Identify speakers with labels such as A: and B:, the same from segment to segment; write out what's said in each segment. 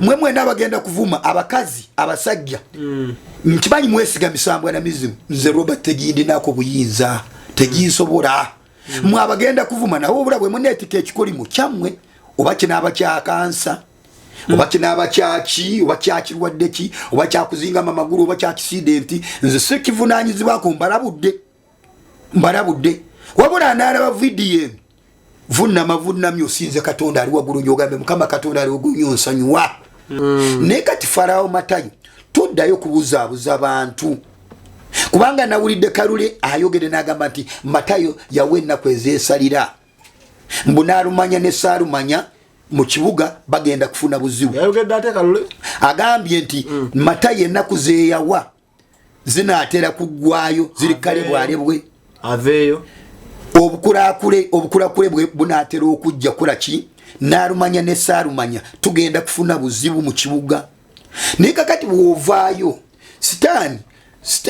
A: Mwemwe n'abagenda kuvuma abakazi abasajja nkimanyi mwesiga misambwa na mizimu nze Robert Tegindi nako buyinza tegisobora mwe abagenda kuvuma nawo obula bwe munetike ekikolimu kyamwe oba kinaba kya kansa oba kinaba kyaki oba kyakirwadde ki oba kyakuzinga amagulu oba kyakisiidenti nze sekivunanyizibwa ko mbalabudde wabula nalaba video vunna myosinze Katonda ali wagulu nyogambe mukama Katonda ali wagulu nyonsanyuwa ne kati Farao Matayo tuddayo kubuzabuza abantu kubanga nawulidde Kalule ayogere nagamba nti Matayo yawenna kwezesalira mbunalumanya ne Salumanya mu kibuga bagenda kufuna buzibu
B: yayogedde ate Kalule
A: agambye nti Matayo ennaku zeyawa zinaatera kuggwayo ziri kale bwalebwe
B: aveyo
A: obukurakule bwe bunaatera okujja kulaki Nalumanya ne Salumanya tugenda kufuna buzibu mu kibuga naye kakati bw'ovaayo sitaani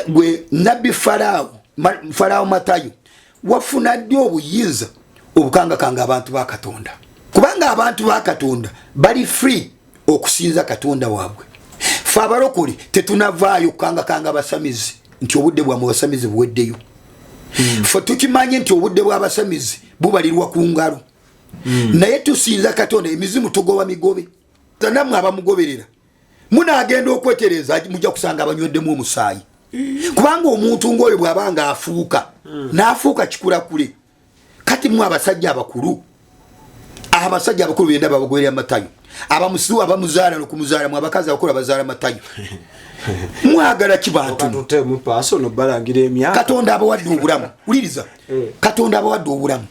A: gwe nabbi Farao Matayo wafuna ddi obuyinza obukangakanga abantu ba Katonda kubanga abantu ba Katonda bali free okusinza Katonda waabwe fe abalokole tetunavaayo kukangakanga basamizi nti obudde bwa basamizi buweddeyo fe tukimanye nti obudde bwa basamizi bubalirwa ku ngalo naye tusinza Katonda emizimu tugoba migobe namwe abamugoberera munagenda okwetereza mujja kusanga abanyweddemu omusaayi kubanga omuntu ng'oyo bw'abanga afuuka n'afuuka kikurakule kati mwe abasajja abakulu benda babagoberera Matayo abamusiru abamuzaala n'okumuzaala mu abakazi abakulu abazaala Matayo mwagala kibantu Katonda abawadde obulamu uliriza Katonda abawadde obulamu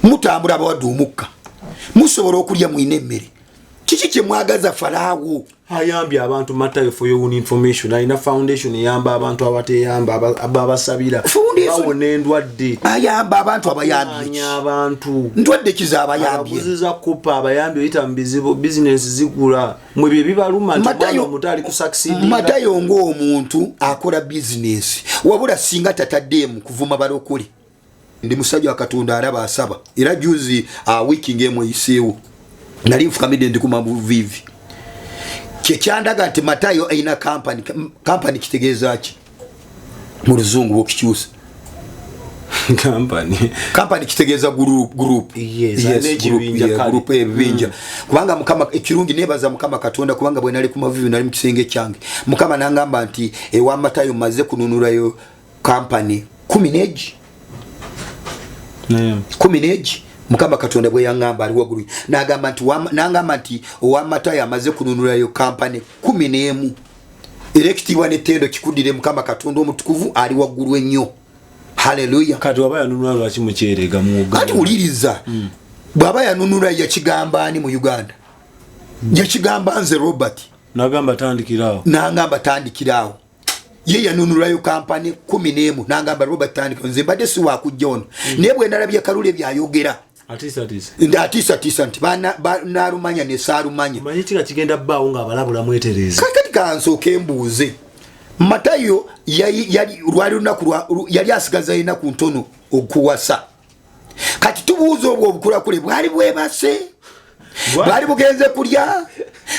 A: mutambula abawadde omukka musobola okulya mwine emmere kiki kye mwagaza Farao
B: ayambye abantu Matayo for your information alina foundation yamba abantu abateyamba abasabira bawone endwadde
A: ayamba abantu abayambye
B: abantu
A: ndwadde kizaba abayambye
B: abuziza kupa abayambye oyita mbizibu business zigula mwe bye bibaluma nti mutali ku succeed
A: Matayo ng'omuntu akola business wabula singa tataddemu kuvuma balokole ndi musajja wa Katonda alaba asaba era juzi wiki ng'emu eyiseewo nali nfukamidde ndi kumabuvivi kyekyandaga nti Matayo aina company kitegeeza ki mu luzungu bokikyusa company kitegeeza group group ebinja kubanga mukama ekirungi nebaza mukama Katonda kubanga bwe nali kumavivi nali mu kisenge kyange mukama nangamba nti ewa Matayo maze kununulayo company 10 mukama Katonda bwe yangamba ali wagulu nangamba nti owa Matayo amaze kununulayo company 11 elective netendo kikudire mukama Katonda omutukuvu ali wagulu ennyo haleluya
B: kati waba yanunula lwaki mukyerega mu Uganda
A: kati uliriza bwaba yanunula yakigamba ani mu Uganda yakigamba nze Robert
B: nagamba
A: tandikirawo ye yanunulayo company 11 nangamba Robert tandika nze mbadde si wakujja ono naye bwe ndalabye Kalule byayogera atisa nti Nalumanya ne Salumanya
B: manyi kika kigenda bbaawo nga abalabula mwetereza
A: kati kansoke mbuuze Matayo yali asigaza enaku ntono okuwasa kati tubuuza obwo obukulakule bwali bwebase bwali bugenze kulya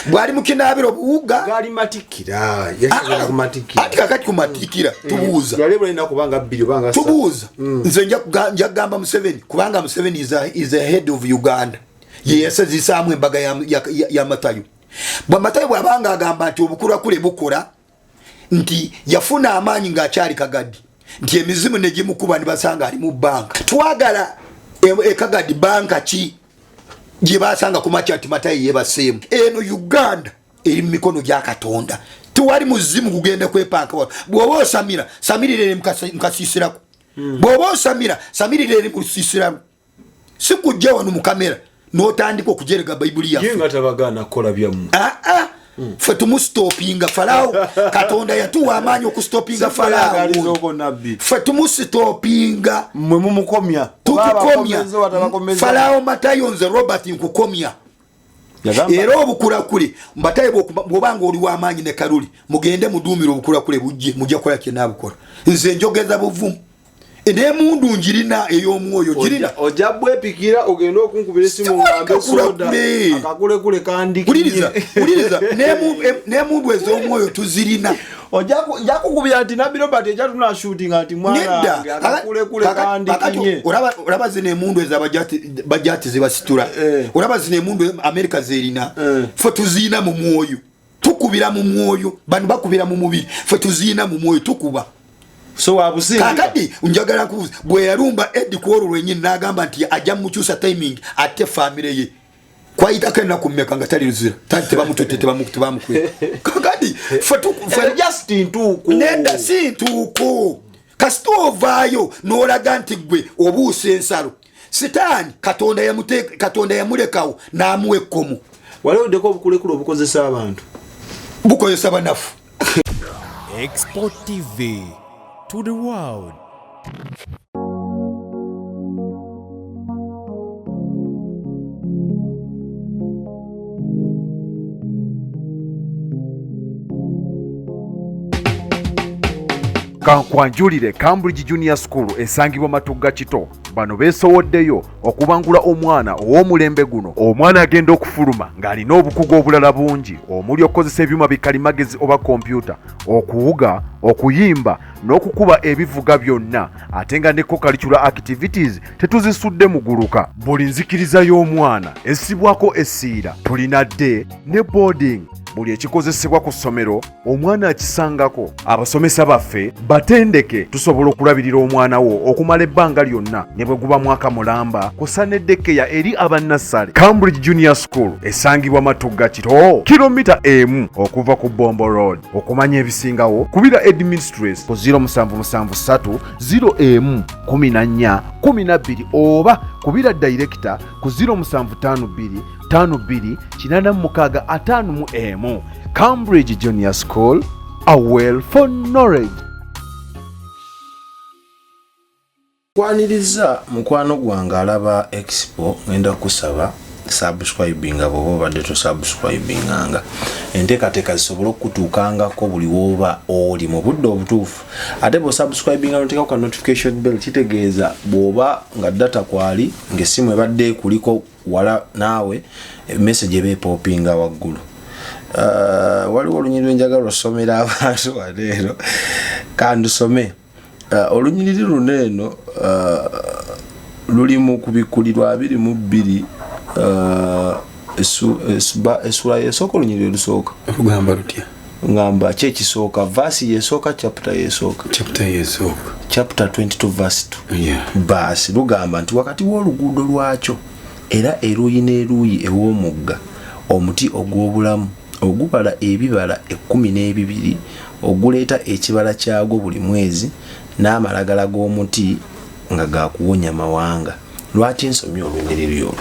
A: bwali mukinaabira obuwuga
B: gali matikira yashaka kumatikira
A: ati kakati kumatikira tubuuza
B: yalebwa ina kubanga bbiri banga
A: tubuuza nze nja kugamba Museveni kubanga Museveni is a head of Uganda yesazisaamu embaga ya Matayo Matayo bwabanga agamba nti obukulakule bukola nti yafuna amaanyi ng'akyali Kagadi nti emizimu negimukuba nibasanga ali mu banka twagala Kagadi banka ki gye basanga kumakya nti Matayo yebaseemu eno Uganda eri mu mikono gya Katonda tuwali muzimu kugenda kwepanka bw'oba osamira samirire mukasiisirako bw'oba osamira samirire mukasiisirako si kujja wano mu kamera n'otandika okujerega Bayibuli yaffe
B: yenga tabagana kola byamu
A: fe tumusitopinga Farao Katonda yatuwa amaanyi okusitopinga Farao fe tumusitopinga
B: mwe mumukomya
A: tukukomya Farao Matayo nze Robert nkukomya era obukulakule Matayo bwobanga oli w'amaanyi ne Kalule mugende muduumire obukulakule bujje mujja kukola kye naabukola nze njogeza buvumu n'emundu njirina ey'omwoyo girina
B: ojja bwepikira ogenda okunkubira esimu ngambe soda akakulekule kandikiye
A: uliriza n'emundu ez'omwoyo tuzirina
B: ojja kukubira nti Nabbi Robert ejja tuna shooting ati mwana akakulekule kandikiye
A: olaba zino emundu ez'abajati zebasitula olaba zino emundu Amerika zerina fe tuzirina mu mwoyo tukubira mu mwoyo bano bakubira mu mubiri fe tuzirina mu mwoyo tukuba
B: so wabusinga
A: kakati njagala kubuza bwe yarumba Eddie Kworo lwenyini n'agamba nti ajja mukyusa timing ate family ye kwayita kena kumeka nga tali luzira tante bamutotete bamukwe kakati
B: just intuku
A: nenda si intuku kasito ovaayo n'olaga nti gwe obuuse ensalo sitaani katonda yamulekawo n'amuwa ekkomo
B: waleoddeko obukulekule obukozesa abantu
A: bukozesa banafu
C: Export TV to the world.
D: Kankwanjulire Cambridge Junior School esangibwa Matugga Kito bano beesowoddeyo okubangula omwana ow'omulembe guno. Omwana agenda okufuluma ng'alina obukugu obulala bungi omuli okukozesa ebyuma bikalimagezi oba kompyuta, okuwuga, okuyimba n'okukuba ebivuga byonna, ate nga ne co-curricular activities tetuzisudde muguluka. Buli nzikiriza y'omwana essibwako essiira, tulina day ne boarding. Buli ekikozesebwa ku ssomero omwana akisangako. Abasomesa baffe batendeke tusobola okulabirira omwana wo okumala ebbanga lyonna ne bwe guba mwaka mulamba kusa n'eddekeya eri abannassale. Cambridge Junior School esangibwa Matugga Kito, kilomita emu okuva ku Bombo Road. Okumanya ebisingawo kubira administrator ku 0773 011412 oba kubira director ku 0752 52 Cambridge Junior School, a well for knowledge.
E: Kwaniriza mukwano gwange alaba expo ngenda kusaba subscribinga bobo badde to subscribinganga enteekateeka zisobola okutuukangako buli woba oli mu budde obutuufu. Ate bo subscribinga noteekako ka notification bell kitegeeza bw'oba nga data kwali ng'essimu ebadde kuliko wala naawe message eba epopinga waggulu. Waliwo olunyiriri njagala osomera abantu waleero kandusome. Olunyiriri luno eno luli mu kubikulirwa 22 esula yesooka olunyiriri olusooka
A: olugamba lutya
E: ngamba kyekisooka vasi yesooka chapter 22 verse 2 basi lugamba nti wakati w'oluguudo lwakyo era eruuyi n'eruuyi ew'omugga omuti ogw'obulamu ogubala ebibala 12 oguleeta ekibala kyagwo buli mwezi n'amalagala g'omuti nga gakuwonya mawanga. Lwaki nsomye olunyiriri olwo?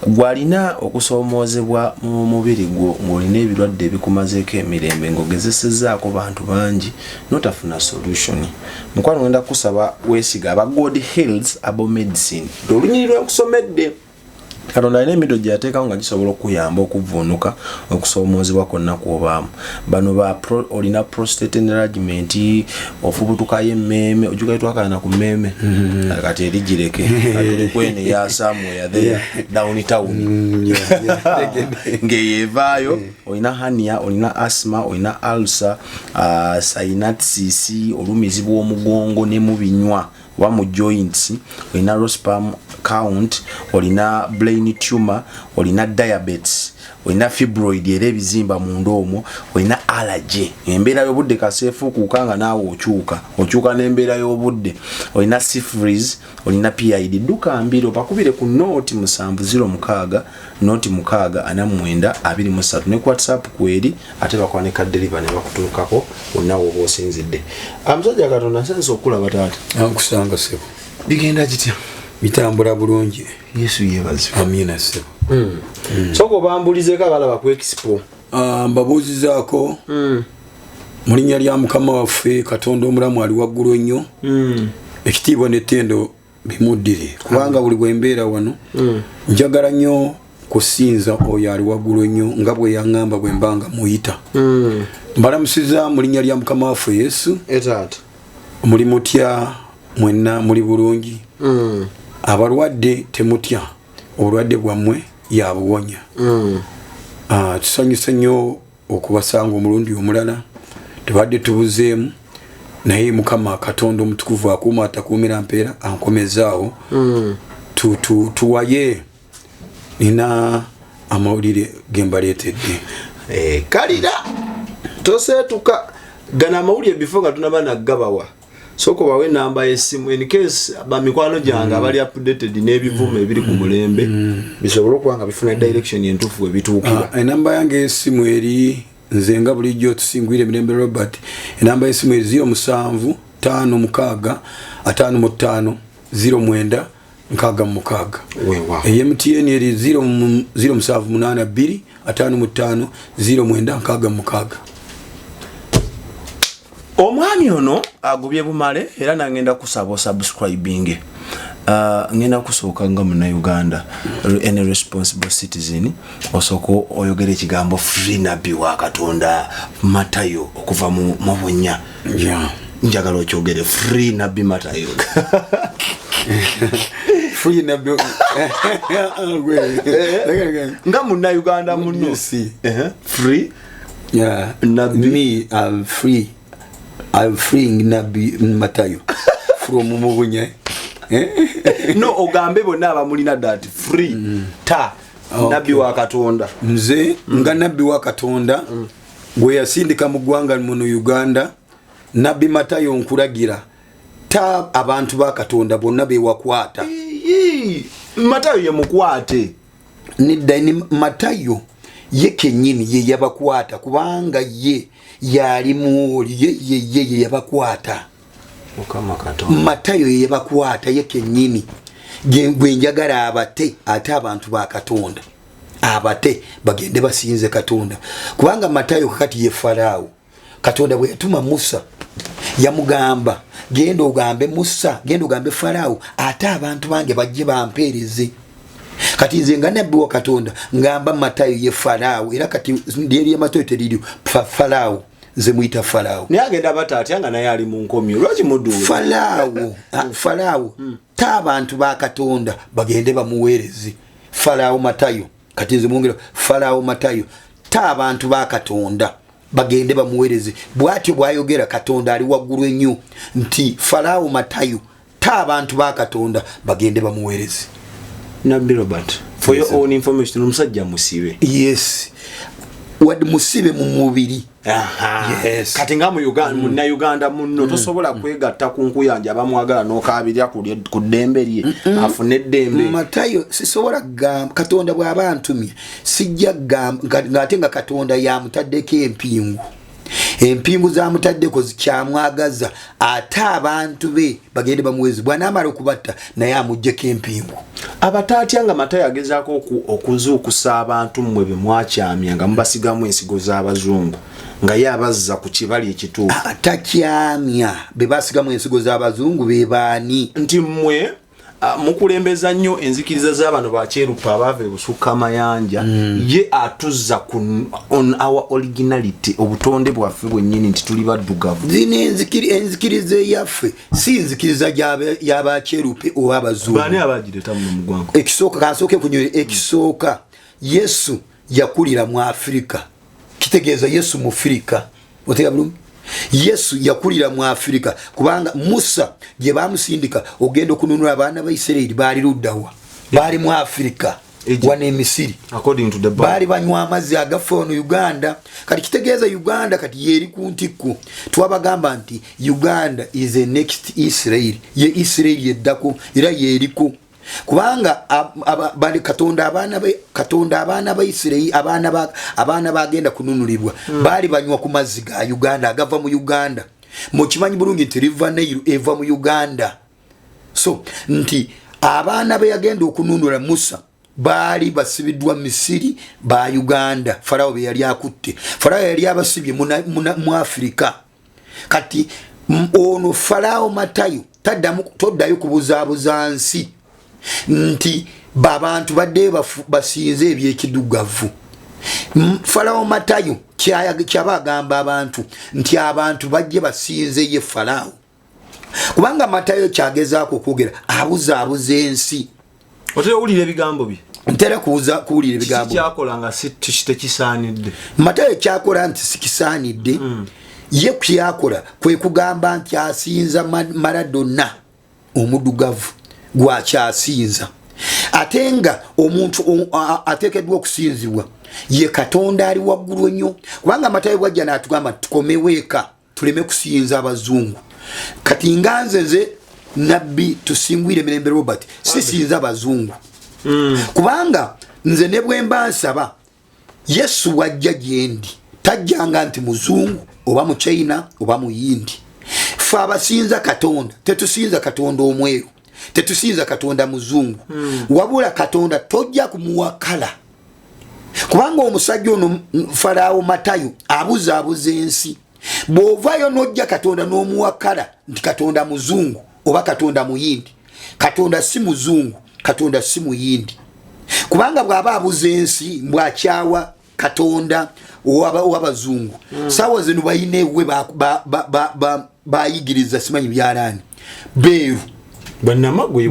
E: Gwalina okusoomoozebwa mu mubiri gwo ng'olina ebirwadde ebikumazeeko emirembe ng'ogezesezzaako bantu bangi notafuna solution. Mukwano ngenda kusaba weesiga aba God Heals Abo Medicine. Olunyiriri lwenkusomedde Katonda alina emido gyateekawo nga gisobola okuyamba okuvvuunuka okusoomoozebwa kwonna kw'obaamu. Bano olina prostate enlargement, ofubutukayo emmeeme, ojukayo twakana ku mmeeme kati eri gireke atuli kwene ya somewhere there downtown ng'eyeevaayo. Olina hernia, olina asthma, olina ulcer, sinusitis, olumizi bw'omugongo ne mu binywa wa mu joints, olina low sperm count, olina brain tumor, olina diabetes, olina fibroid era ebizimba mu ndoomo, olina allergy, embeera y'obudde kaseefuukuuka nga naawe okyuka n'embeera y'obudde, olina syphilis, olina PID. Dduka mbiro bakubire ku nooti 706 nooti 64923 ne WhatsApp kweri ate bakwanika deliver ne bakutuukako wonna woba osinzidde. Amusajja Katonda nsanze okulaba taata.
A: Ankusanga sebo.
E: Bigenda kitya?
A: Bitambula bulungi.
E: Yesu yeebazibwe.
A: Amina sebo.
B: Soko bambulizeko abalaba ku expo.
A: Mbabuuzizaako mu linnya lya Mukama waffe Katonda omulamu ali waggulu ennyo. Ekitiibwa n'ettendo bimuddire kubanga buli bwembeera wano njagala nnyo kusinza oyo ali waggulu ennyo nga bwe yaŋŋamba bwe mbanga muyita. Mbalamusiza mu linnya lya Mukama waffe Yesu.
B: Etaata.
A: Muli mutya mwenna muli bulungi abalwadde temutya obulwadde bwammwe yabuwonya tusanyuse nnyo okubasanga omulundi omulala tubadde tubuzeemu naye mukama katonda omutukuvu akuuma atakuumira mpeera ankomezaawo tuwaye nina amawulire gembaleetedde
B: kalira toseetuka gana amawulire before nga tunaba naggabawa soko bawe namba y'essimu in case bamikwano gyange abali updated n'ebivumo ebiri ku mulembe bisobola okuba nga bifuna direction entuufu ebituukira
A: enamba yange y'essimu eri nze nga bulijjo tusingwire Mirembe Robert enamba y'essimu eri 07 56 55 09 66 MTN eri 0782 55 09 66
E: omwami ono agubye bumale era nangenda kusaba subscribing ngenda kusooka nga Munnayuganda any responsible citizen osoko oyogere ekigambo free nabbi wa Katonda Matayo okuva mu bunya njagala okyogere free nabbi Matayo
A: free nabbi
E: nga Munnayuganda munno free
A: me I'm freeing Nabi Matayo from Mubunya.
E: No ogambe bonna abamulina that free Nabbi wa Katonda
A: nze nga Nabbi wa Katonda gwe yasindika mu ggwanga muno Uganda Nabbi Matayo nkulagira ta abantu ba Katonda bonna bewakwata
E: Matayo ye mukwate
A: ni Matayo ye kenyini ye yabakwata kubanga ye yali muoli ye yabakwata
E: Mukama Katonda
A: Matayo ye yabakwata ye kenyini gwe njagala abate ate abantu ba Katonda abate bagende basinze Katonda kubanga Matayo kakati ye Farao Katonda bwe yatuma Musa yamugamba genda ogambe Musa genda ogambe Farao ate abantu bange bajje bampeereze kati nze nga Nabbi wa Katonda ngamba Matayo ye Farao era kati ndiye Matayo teriri Farao nze muyita Farao
E: naye agenda bataatya nga naye ali mu nkomyo lwaki muddu
A: Farao ta abantu ba Katonda bagende bamuweereze Farao Matayo kati nze mwongera Farao Matayo ta abantu ba Katonda bagende bamuweereze bwatyo bwayogera Katonda ali waggulu ennyo nti Farao Matayo ta abantu ba Katonda bagende bamuweereze
E: Nabbi Robert for your own information omusajja musibe
A: yes wadi musibe mu mubiri
E: yes kati nga mu Uganda Munnayuganda munno tosobola kwegatta ku nkuyanja abamwagala n'okabirya ku ddembe lye afune eddembe
A: Matayo sisobola Katonda bw'abantumye sijja ng'ate nga Katonda yamutaddeko empingu zamutaddeko zikyamwagaza ate abantu be bagende bamuwezi bw'anaamala okubatta naye amuggyeko empingu
E: abataatya nga Matayo agezaako okuzuukusa abantu mmwe be mwakyamya nga mubasigamu ensigo z'abazungu nga ye abazza ku kibali ekituufu
A: takyamya be basigamu ensigo z'abazungu be baani
E: nti mmwe mukulembeza nnyo enzikiriza z'abano bakyerupa abaava ebusukka amayanja ye atuzza on our originality obutonde bwaffe bwennyini nti tuli baddugavu
A: zino enzikiriza eyaffe si nzikiriza y'abakyerupe oba abazungu
E: baani abagireta mu mugwango
A: ekisooka kansooke kunywera ekisooka Yesu yakulira mu Afrika kitegeeza Yesu mu Afrika otega bulungi Yesu yakulira mu Afrika kubanga Musa gye bamusindika ogenda okununula abaana ba Isirayiri bali luddawa bali mu Afrika wane Misiri
E: according to the Bible
A: bali banywa amazzi agafa ono Uganda kati kitegeeza Uganda kati yeri ku ntikku twabagamba nti Uganda is the next Israel ye Israel yeddako era yeriko kubanga bali Katonda abaana ba Isirayiri abaana bagenda kununulibwa bali banywa ku mazzi ga Uganda agava mu Uganda mukimanyi bulungi nti River Nile eva mu Uganda so nti abaana be yagenda okununula Musa bali basibiddwa Misiri ba Uganda Farao be yali akutte Farao yali abasibye mu Afrika kati ono Farao Matayo toddayo kubuzaabuza nsi nti babantu badde basinze ebyekidugavu Farao Matayo kyabagamba abantu nti abantu bajje basinze ye Farao kubanga Matayo kyagezaako okwogera abuza ensi.
B: Otera owulira ebigambo bye.
A: Ntera kuwulira ebigambo.
B: Kyakola nga tekisaanidde.
A: Matayo kyakola nti sikisaanidde. Ye kyakola kwe kugamba nti asinza Maradona omudugavu gwakyasinza. Ate nga omuntu ateekeddwa okusinzibwa ye Katonda ali waggulu ennyo. Kubanga Matayo bwajja n'atugamba tukomeweeka tuleme kusinza abazungu. Kati nga nze nabbi tusingwire Mirembe Robert sisinza abazungu. Kubanga nze ne bwe mba nsaba Yesu wajja gyendi tajjanga nti muzungu oba mu China oba mu Yindi. Ffe abasinza Katonda tetusinza Katonda omweru, tetusinza Katonda muzungu. Wabula Katonda tojja kumuwakala. Kubanga omusajja ono Farao Matayo abuza ensi. Bw'ovaayo n'ojja Katonda n'omuwakala nti Katonda muzungu oba Katonda muyindi. Katonda si muzungu, Katonda si muyindi. Kubanga bw'aba abuza ensi mbwakyawa Katonda w'abazungu. Sawa zino bayina ewe bayigiriza simanyi byalaani. Beeru.
B: Bannamagoye.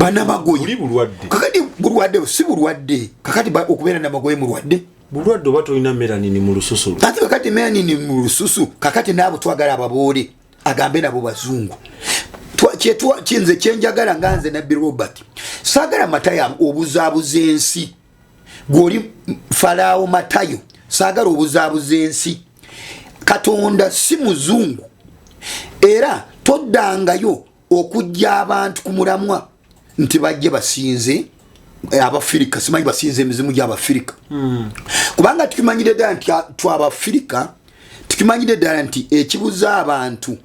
A: Buli bulwadde. Kakati bulwadde si bulwadde. Kakati okubeera n'amagoye mulwadde.
B: Bulwadde oba tolina melanin mu lususu.
A: Ate kakati melanin mu lususu, kakati n'abo twagala ababoole agambe nabo bazungu. Kinze kyenjagala nga nze Nabbi Robert. Saagala Matayo obuzaabuza ensi. Gw'oli Farao Matayo saagala obuzaabuza ensi. Katonda si muzungu. Era toddangayo okujja abantu ku mulamwa nti bajje basinze Abafirika. Simanyi basinze emizimu gy'Abafirika. Kubanga tukimanyire ddala nti tw'Abafirika tukimanyire ddala nti ekibuza abantu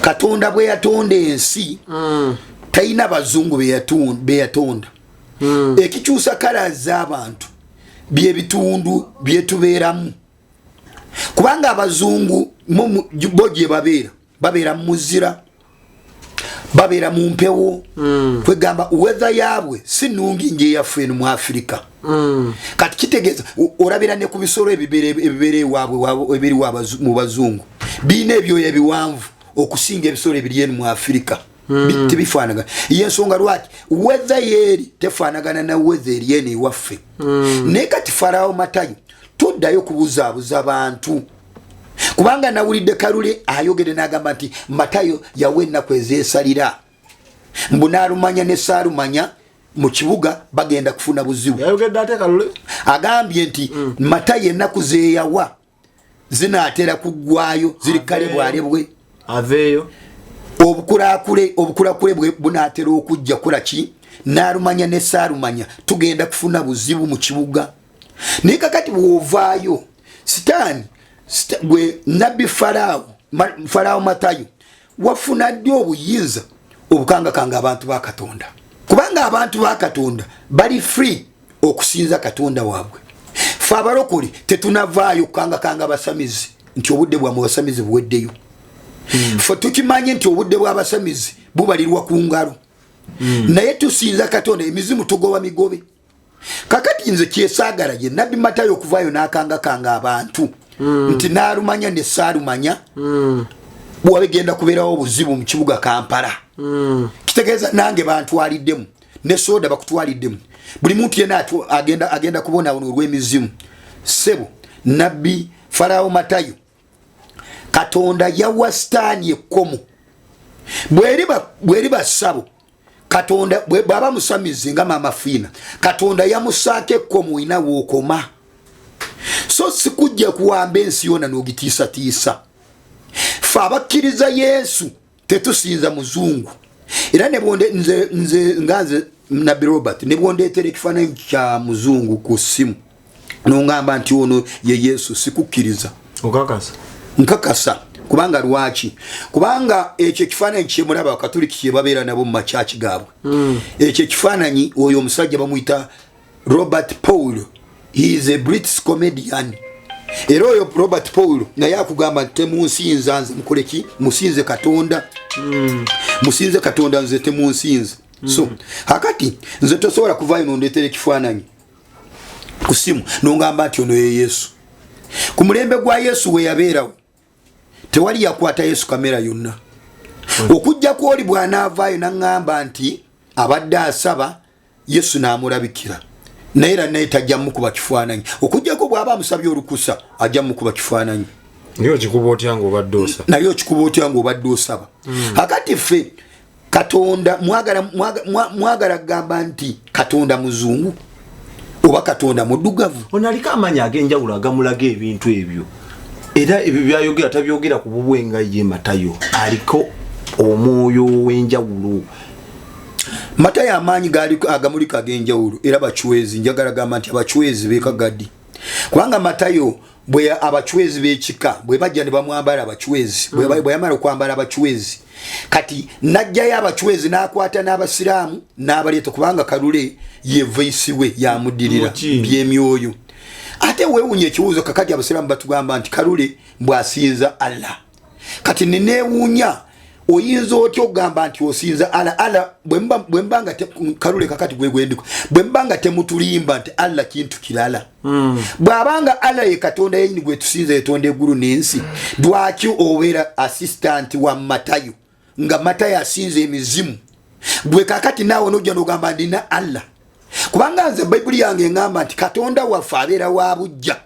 A: Katonda bwe yatonda ensi talina bazungu be yatonda. Ekikyusa kala z'abantu bye bitundu bye tubeeramu. Kubanga abazungu bo gye babeera mu muzira, babeera mu mpewo. Kwegamba weather yaabwe si nnungi ng'eyaffe eno mu Afirika. Kati kitegeeza olabira ne ku bisolo ebibeera ewaabwe ebiri mu bazungu birina ebyoya ebiwanvu okusinga ebisolo ebiri eno mu Afirika. Tebifaanagana. Y'ensonga lwaki weather yeeri tefaanagana na weather eri eno ewaffe. Naye kati Farao Matayo toddayo kubuzaabuza abantu. Kubanga nawulidde Kalule ayogere n'agamba nti Matayo yawa ennaku ezeesalira. Mbu n'alumanya ne Saalumanya mu kibuga bagenda kufuna buzibu.
B: Yayogedde ate Kalule?
A: Agambye nti Matayo ennaku zeeyawa zinaatera kuggwayo ziri kale bwalebwe.
B: Aveeyo.
A: Obukulakule bwe bunaatera okujja kulaki n'alumanya ne Saalumanya tugenda kufuna buzibu mu kibuga. Naye kakati bw'ovaayo sitaani gwe Nabbi Farao Matayo wafuna ddi obuyinza obukangakanga abantu ba Katonda. Kubanga abantu ba Katonda bali free okusinza Katonda waabwe. Ffe abalokole tetunavaayo kukangakanga abasamizi nti obudde bwamwe basamizi buweddeyo. Ffe tukimanye nti obudde bw'abasamizi bubalirwa ku ngalo. Naye tusinza Katonda emizimu tugoba migobe. Kakati nze kyesaagala ye Nabbi Matayo okuvaayo n'akangakanga abantu nti n'alumanya ne Saalumanya bwabigenda kubeerawo obuzibu mu kibuga Kampala. Kitegeeza nange bantwaliddemu ne soda bakutwaliddemu. Buli muntu yenna agenda kubonaabona olw'emizimu. Ssebo Nabbi Farao Matayo Katonda yawa Sitaani ekkomo. Bweriba ssabo Katonda bw'aba musamizi nga Maama Fiina Katonda yamusaako ekkomo ina wookoma. So sikujja kuwamba ensi yona n'ogitiisatiisa. Ffe abakkiriza Yesu tetusinza muzungu. Era nze Nabbi Robert ne bwondeetera ekifaananyi kya muzungu ku ssimu n'ongamba nti ono ye Yesu sikukkiriza.
B: Okakasa?
A: Nkakasa. Kubanga lwaki? Kubanga ekyo ekifaananyi kyemulaba Abakatoliki kye babeera nabo mu makyaki gaabwe. Ekyo ekifaananyi oyo omusajja bamuyita Robert Paul. He is a British comedian. Era oyo Robert Paul naye akugamba nti temunsinza nze mukoleki musinze Katonda. Musinze Katonda nze temunsinze. So hakati nze tosobola kuvaayo n'ondeetera ekifaananyi ku ssimu n'ongamba nti ono ye Yesu. Ku mulembe gwa Yesu we yabeerawo tewali yakwata Yesu kamera yonna. okujja kwoli bw'anaavaayo n'aŋŋamba nti abadde asaba Yesu n'amulabikira naye era naye tajja mukuba kifaananyi okujjako bw'aba amusabye olukusa ajja mukuba kifaananyi
B: naye okikuba otya ng'obadde osaba
A: naye okikuba otya ng'obadde osaba kakati ffe Katonda mwagala kugamba nti Katonda muzungu oba Katonda muddugavu
B: onaliko amanyi ag'enjawulo agamulaga ebintu ebyo era ebyo byayogera tabyogera ku bubwe nga ye Matayo aliko omwoyo w'enjawulo
A: Matayo amaanyi agamulika ag'enjawulo era bachwezi njagala gamba nti abachwezi beekagaddi kubanga Matayo bwe abachwezi b'ekika bwe bajja ne bamwambala abachwezi bwe yamala okwambala abachwezi kati najjayo abachwezi n'akwata n'abasiraamu n'abaleeta kubanga Kalule ye voice we yamuddirira by'emyoyo ate weewunya ekibuuzo kakati abasiraamu batugamba nti Kalule bw'asinza Allah kati neneewuunya oyinza otyo ogamba nti osinza Allah bwe mbanga Kalule kakati gwegwendiko bwe mbanga temutulimba nti Allah kintu kirala bw'abanga Allah ye Katonda yennyini gwe tusinza yetonda eggulu n'ensi lwaki obeera assistant wa Matayo nga Matayo asinza emizimu gwe kakati naawe n'ojja n'ogamba ndina Allah kubanga nze Bayibuli yange eŋŋamba nti Katonda waffe abeera wa bujja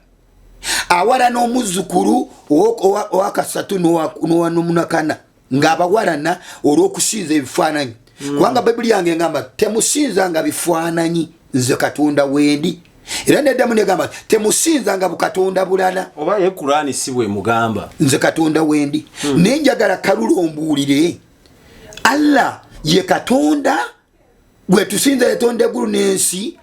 A: awala n'omuzzukulu owakasatu n'owamunakana ng'abawalana olw'okusinza ebifaananyi kubanga Bayibuli yange eŋŋamba temusinzanga bifaananyi nze Katonda wendi era neddamu negamba temusinzanga bukatonda bulala
B: oba ye Kurani si bwe mugamba
A: nze Katonda wendi nenjagala Kalule ombuulire Allah ye Katonda gwe tusinza yetonda eggulu n'ensi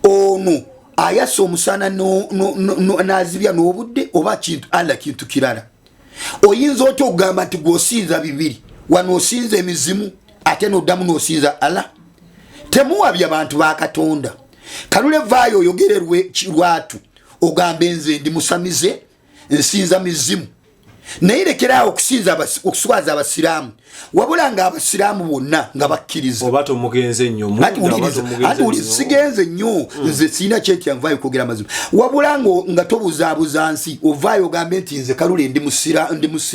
A: ono ayasa omusana n'azibya n'obudde oba kintu Allah kintu kirala oyinza otya okugamba nti gw'osinza bibiri wano osinza emizimu ate n'oddamu n'osinza Allah temuwabya bantu ba Katonda Kalule vaayo oyogererwe lwatu ogambe nze ndi musamize nsinza mizimu naye lekeraawo okuswaza abasiraamu wabula nga abasiraamu bonna nga bakkiriza
B: oba tomugenze nnyo
A: ati sigenze nnyo nze sirina kyetya nvaayo okwogera amazima wabula nga tobuzaabuza nsi ovaayo ogambe nti nze Kalule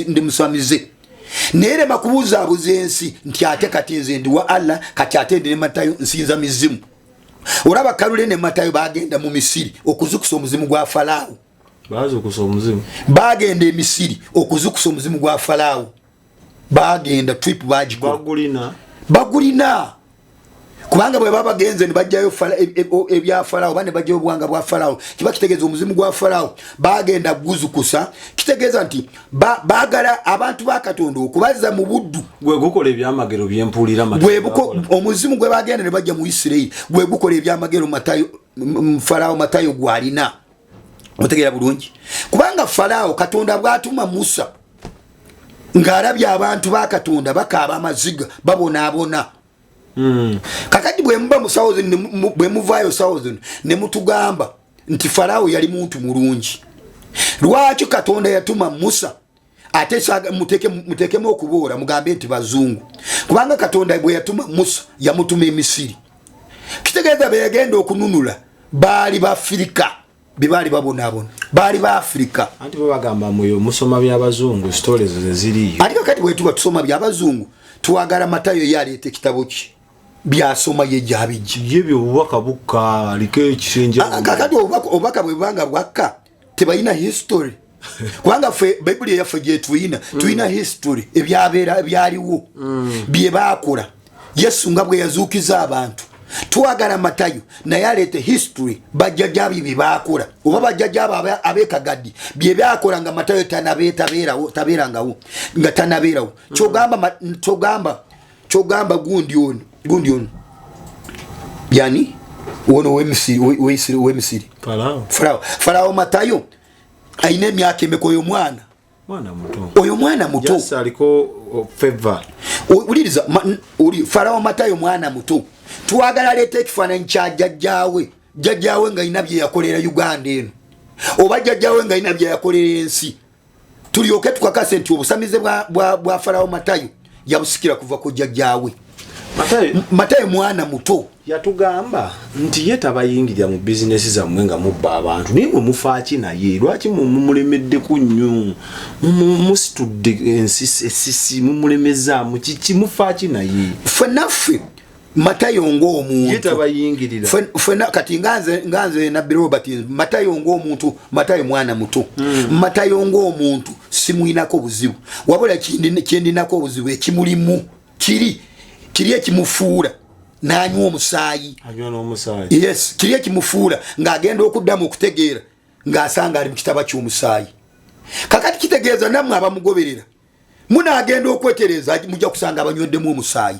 A: ndi musamize naye lema kubuzaabuza ensi nti ate kati nze ndi wa Allah kati ate ndi ne Matayo nsinza mizimu olaba Kalule ne Matayo bagenda mu Misiri okuzukusa omuzimu gwa Falaawo
B: bazukusa omuzimu
A: bagenda e Misiri okuzukusa omuzimu gwa Falaawo bagenda trip bagulina kubanga bwe babagenze ne bajjayo ebya Falaawo bane bajjayo obuwanga bwa Falaawo kiba kitegeeza omuzimu gwa Falaawo bagenda guzukusa kitegeeza nti baagala abantu ba Katonda okubaza mu buddu
B: gwe gukola ebyamagero byempulira
A: omuzimu gwe bagenda ne bajja mu Isirayiri gwe gukola ebyamagero Falaawo Matayo gwalina otegeera bulungi kubanga Falaawo Katonda bw'atuma Musa ng'alabye abantu ba Katonda bakaaba amaziga babonaabona kakati bwe muba mu bwe muvaayo Southern ne mutugamba nti Falaawo yali muntu mulungi lwaki Katonda yatuma Musa ate mutekemu okuboora mugambe nti bazungu kubanga Katonda bwe yatuma Musa yamutuma e Misiri kitegeeza be yagenda okununula baali ba Afrika bibali babonaabona baali ba Afrika
B: anti bo bagamba muyo musoma by'abazungu stories zeziriyo
A: ati kakati bwe tuba tusoma by'abazungu tuwagala Matayo yaleeta ekitabo ki byasoma ye jabiji
B: yebyo obubaka bukka aliko ekisenge
A: kakati obubaka bwe banga bwakka tebayina history kubanga ffe Bayibuli yaffe gye tuyina history ebyabeera byaliwo bye baakola Yesu nga bwe yazuukiza abantu tuwagala Matayo naye aleete history bajjajjabye bye baakola oba bajjajjabo abeekagaddi bye byakola nga Matayo tabeerangawo nga tanabeerawo kyogamba gundi ono yani wono w'Emisiri Falaawo Matayo ayina emyaka emeka oyo mwana muto
B: aliko favor
A: uliriza Falaawo Matayo mwana muto tuwagala leeta ekifaananyi kya jjajjaawe nga ayina bye yakolera Uganda eno oba jjajjaawe nga ayina bye yakolera ensi tulyoke tukakase nti obusamize bwa Falaawo Matayo yabusikira kuva ku jjajjaawe Matayo mwana muto
B: yatugamba nti ye tabayingirira mu bizinesi zammwe nga mubba abantu naye mwe mufaaki naye lwaki mumulemeddeku nnyo musitudde esisi mumulemezaamu kiki mufaaki naye
A: fenaffe Matayo ng'omuntu
B: ye tabayingirira
A: fena kati nganze na Robert Matayo ng'omuntu Matayo mwana muto Matayo ng'omuntu simuyinako buzibu wabula kindinako buzibu ekimulimu kiri ekimufuula n'anywa omusaayi yes kiri ekimufuula ng'agenda okuddamu okutegeera ng'asanga ali mu kitaba ky'omusaayi kakati kitegeeza nammwe abamugoberera munaagenda okwetereza mujja kusanga abanyweddemu omusaayi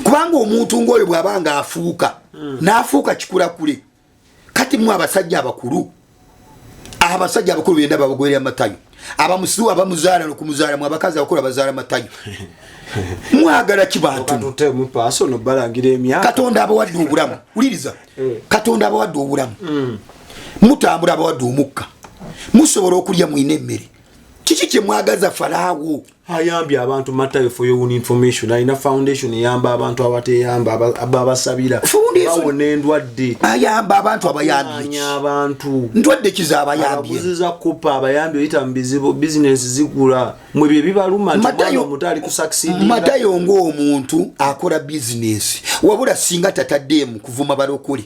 A: kubanga omuntu ng'oyo bw'abanga afuuka n'afuuka kikurakule kati mwe abasajja abakulu benda babagoberera Matayo abamusiru abamuzaala n'okumuzaala mu abakazi abakulu abazaala Matayo mwagala kibantu Katonda abawadde obulamu uliriza Katonda abawadde obulamu mutambula abawadde omukka musobola okulya mwine emmere kiki kye mwagaza Falaawo
B: ayambye abantu Matayo for your information alina foundation eyamba abantu abateyamba ababasabira bawona endwadde
A: ayamba abantu abayambye
B: abantu
A: ndwadde kiza abayambye
B: abuziza kupa abayambye oyita mu bizibu business zigula mwe bye bibaluma nti omutali ku succeed
A: Matayo ng'omuntu akola business wabula singa tataddemu kuvuma balokole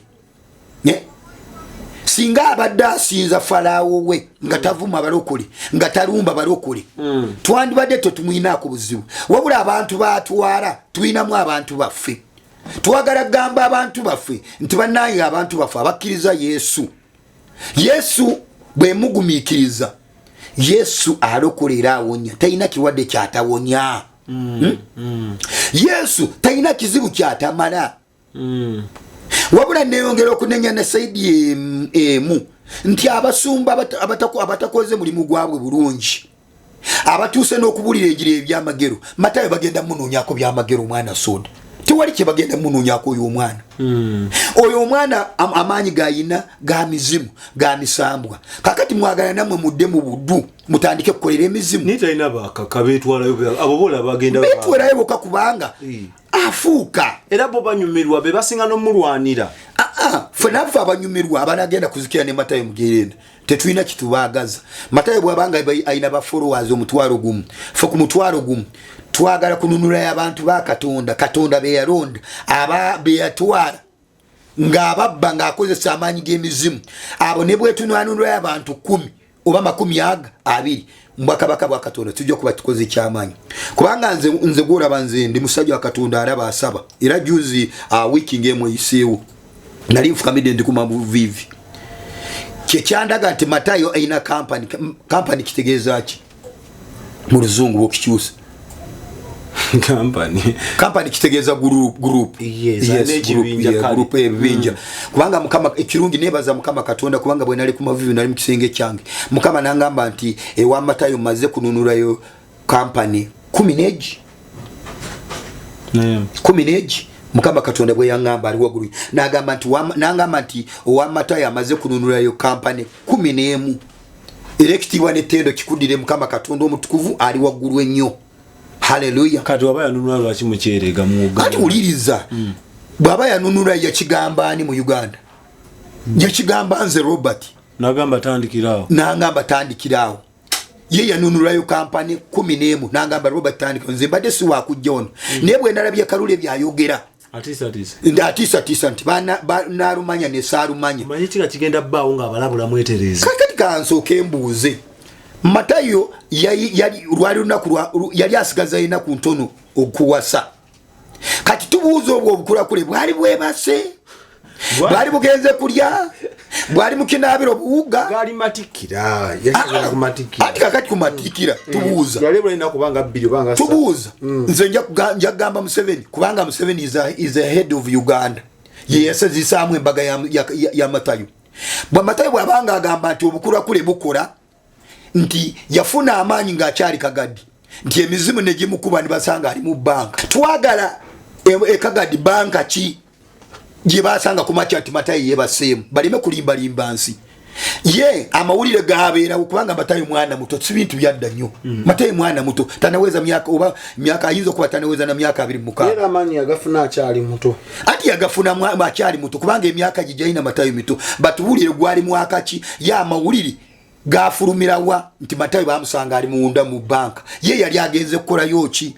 A: singa abadde asinza Falaawo we nga tavuma balokole nga talumba balokole twandibadde tetumuyinaako buzibu wabula abantu batwala tuyinamu abantu baffe twagala gamba abantu baffe nti bannange abantu baffe abakkiriza Yesu bwe mugumiikiriza Yesu alokolera awonya talina kirwadde kyatawonya Yesu talina kizibu kyatamala wabula neeyongera okunenya ne saidi emu nti abasumba abatakoze mulimu gwabwe bulungi abatuuse n'okubulira enjiri ebyamagero Matayo bagenda munoonyako byamagero omwana soda tewali kye bagenda munoonyako oyo omwana amaanyi gayina ga mizimu ga misambwa kakati mwagala namwe mudde mu buddu mutandike kukolera emizimu
B: nitalina bakaka beetwalayo abo bola bagenda
A: beetwalayo boka kubanga afuuka
B: era bo banyumirwa be basinga n'omulwanira
A: fenaffe abanyumirwa abanagenda kuzikira ne Matayo mugerenda tetulina kitubaagaza Matayo bwabanga ayina ba followers omutwalo gumu fe ku mutwalo gumu twagala kununula abantu ba Katonda be yalonda be yatwala ng'ababba ng'akozesa amaanyi g'emizimu abo ne bwe tunanunula abantu 10 oba 20 mbakabaka bwa Katonda tujja kuba tukoze kyamaanyi kubanga nze gwolaba nze ndi musajja wa Katonda araba asaba era juzi wiki ng'emu eyiseewo nali nfukamidde ndi kuma buvivi kyekyandaga nti Matayo ayina company kitegeeza ki mu luzungu bwokikyusa company kitegeeza group group ebinja kubanga mukama ekirungi nebaza mukama Katonda kubanga bwe nali kumavivi nali mu kisenge kyange mukama nangamba nti ewa Matayo maze kununulayo company 10 mukama Katonda bwe yangamba ali wagulu nangamba nti owa Matayo amaze kununulayo company 11 electiwa netendo kikudire mukama Katonda omutukuvu ali wagulu ennyo. Hallelujah.
B: Kati waba yanunula lwaki mukyerega mu Uganda.
A: Kati uliriza. Baba yanunula yakigamba ani mu Uganda. Yakigamba nze Robert.
B: Nagamba tandikirawo.
A: Nangamba tandikirawo. Ye yanunulayo company 11 nangamba Robert tandikirawo. Nze mbadde si wakujja ono. Naye bwe ndalabye Kalule byayogera. Atisa nti narumanya ne sarumanya.
B: Manyi kika kigenda bbaawo nga abalabula mwetereza.
A: Kakati kansoke embuuze. Matayo yali asigaza inaku ntono okuwasa. Kati tubuuza obwo obukula kule bwali bwebase. Bwali bugenze kulya. Bwali mukinabiro buuga.
B: Gali matikira. Yashaka kumatikira.
A: Ati kakati kumatikira tubuuza.
B: Yali bwali nakubanga bbiri banga.
A: Tubuuza. Nze nja gamba Museveni kubanga Museveni is a head of Uganda. Yese zisamwe embaga ya Matayo. Bwa Matayo bwabanga agamba nti obukula kule bukola. Nti yafuna amaanyi ng'akyali Kagadi nti emizimu ne gimukuba basanga ali mu banka twagala Kagadi banka ki gye basanga ku makya nti Matayo yebaseemu balime kulimba nsi ye amawulire gabeera kubanga Matayo mwana muto si bintu byadda nnyo Matayo mwana muto tanaweza myaka ayinza kuba tanaweza na myaka 26
B: era amani agafuna akyali muto
A: ati yagafuna akyali muto kubanga emyaka gijaina Matayo mito batubulire gwali mwaka ki ya amawulire gafulumirawa nti Matayo bamusanga ali munda mu banka ye yali agenze kukola yoki